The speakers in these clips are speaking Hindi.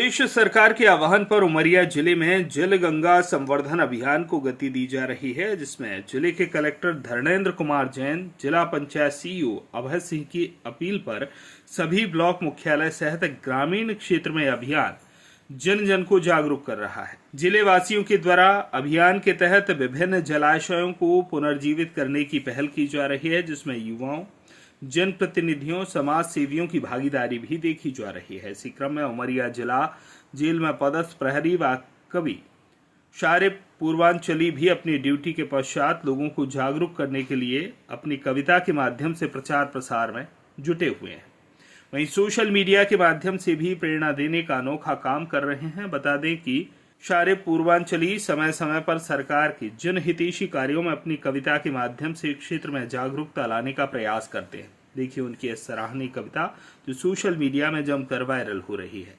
प्रदेश सरकार के आह्वान पर उमरिया जिले में जल गंगा संवर्धन अभियान को गति दी जा रही है, जिसमें जिले के कलेक्टर धर्मेंद्र कुमार जैन, जिला पंचायत सीईओ अभय सिंह की अपील पर सभी ब्लॉक मुख्यालय सहित ग्रामीण क्षेत्र में अभियान जन जन को जागरूक कर रहा है। जिले वासियों के द्वारा अभियान के तहत विभिन्न जलाशयों को पुनर्जीवित करने की पहल की जा रही है, जिसमें युवाओं, जनप्रतिनिधियों, समाज सेवियों की भागीदारी भी देखी जा रही है। इसी क्रम में उमरिया जिला जेल में पदस्थ प्रहरी व कवि शारिब पूर्वांचली भी अपनी ड्यूटी के पश्चात लोगों को जागरूक करने के लिए अपनी कविता के माध्यम से प्रचार प्रसार में जुटे हुए हैं। वहीं सोशल मीडिया के माध्यम से भी प्रेरणा देने का अनोखा काम कर रहे हैं। बता दें कि शारिब पूर्वांचली समय समय पर सरकार के जनहितैषी कार्यों में अपनी कविता के माध्यम से क्षेत्र में जागरूकता लाने का प्रयास करते हैं। देखिए उनकी इस सराहनीय कविता जो सोशल मीडिया में जमकर वायरल हो रही है।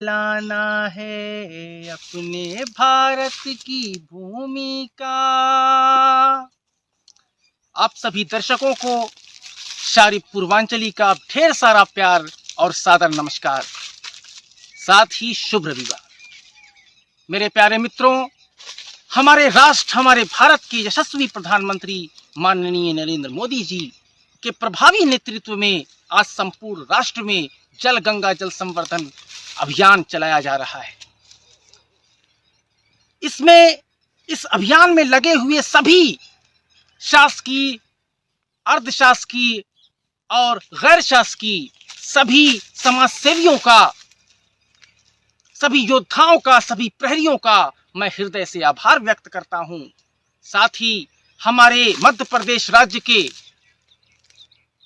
लाना है अपने भारत की भूमि का। आप सभी दर्शकों को शारिब पूर्वांचली का ढेर सारा प्यार और सादर नमस्कार, साथ ही शुभ रविवार। मेरे प्यारे मित्रों, हमारे राष्ट्र, हमारे भारत के यशस्वी प्रधानमंत्री माननीय नरेंद्र मोदी जी के प्रभावी नेतृत्व में आज संपूर्ण राष्ट्र में जल गंगा जल संवर्धन अभियान चलाया जा रहा है। इस अभियान में लगे हुए सभी शासकीय, अर्धशासकीय और गैर शासकीय सभी समाज सेवियों का, सभी योद्धाओं का, सभी प्रहरियों का मैं हृदय से आभार व्यक्त करता हूं। साथ ही हमारे मध्य प्रदेश राज्य के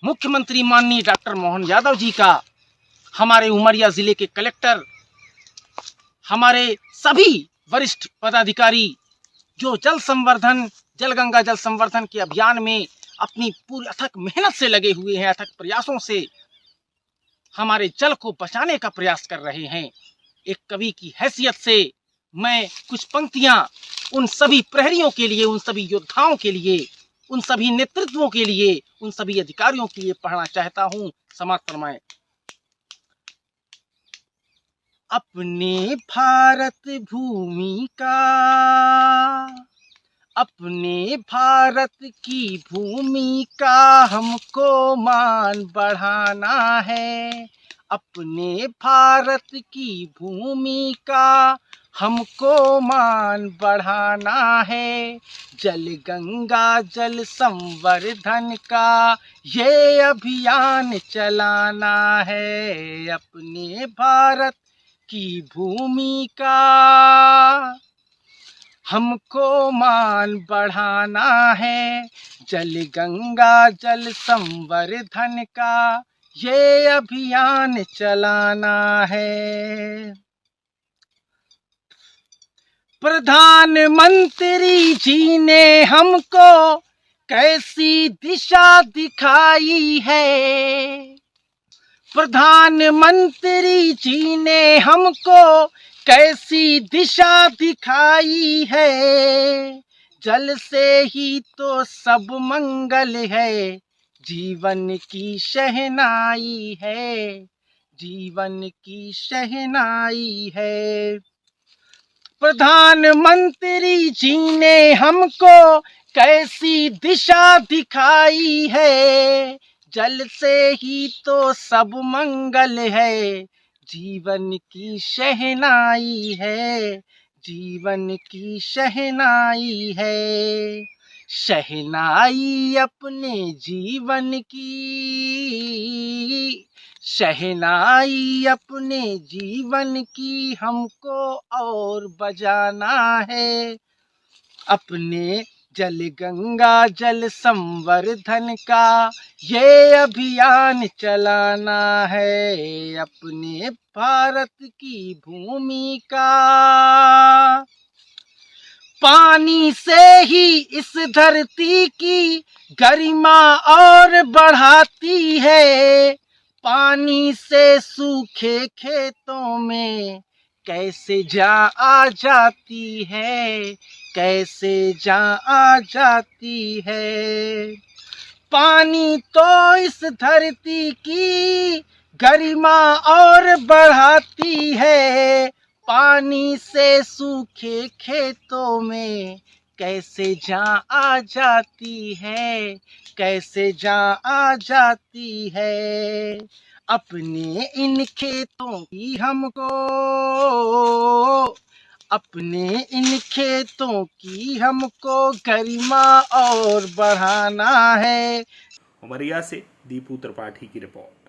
मुख्यमंत्री माननीय डॉक्टर मोहन यादव जी का, हमारे उमरिया जिले के कलेक्टर, हमारे सभी वरिष्ठ पदाधिकारी जो जल गंगा जल संवर्धन के अभियान में अपनी पूरी अथक मेहनत से लगे हुए हैं, अथक प्रयासों से हमारे जल को बचाने का प्रयास कर रहे हैं। एक कवि की हैसियत से मैं कुछ पंक्तियां उन सभी प्रहरियों के लिए, उन सभी योद्धाओं के लिए, उन सभी नेतृत्वों के लिए, उन सभी अधिकारियों के लिए पढ़ना चाहता हूं। समाप्त फरमाएं। अपने भारत भूमि का, अपने भारत की भूमि का हमको मान बढ़ाना है। अपने भारत की भूमि का हमको मान बढ़ाना है। जल गंगा जल संवर्धन का ये अभियान चलाना है। अपने भारत की भूमि का हमको मान बढ़ाना है। जल गंगा जल संवर्धन का ये अभियान चलाना है। प्रधानमंत्री जी ने हमको कैसी दिशा दिखाई है। प्रधानमंत्री जी ने हमको कैसी दिशा दिखाई है। जल से ही तो सब मंगल है, जीवन की शहनाई है, जीवन की शहनाई है। प्रधानमंत्री जी ने हमको कैसी दिशा दिखाई है। जल से ही तो सब मंगल है, जीवन की शहनाई है, जीवन की शहनाई है। शहनाई अपने जीवन की, शहनाई अपने जीवन की हमको और बजाना है। अपने जल गंगा जल संवर्धन का ये अभियान चलाना है। अपने भारत की भूमि का, पानी से ही इस धरती की गरिमा और बढ़ाती है। पानी से सूखे खेतों में कैसे जा आ जाती है, कैसे जा आ जाती है। पानी तो इस धरती की गरिमा और बढ़ाती है, पानी से सूखे खेतों में कैसे जान आ जाती है, कैसे जान आ जाती है। अपने इन खेतों की हमको, अपने इन खेतों की हमको गरिमा और बढ़ाना है। उमरिया से दीपू त्रिपाठी की रिपोर्ट।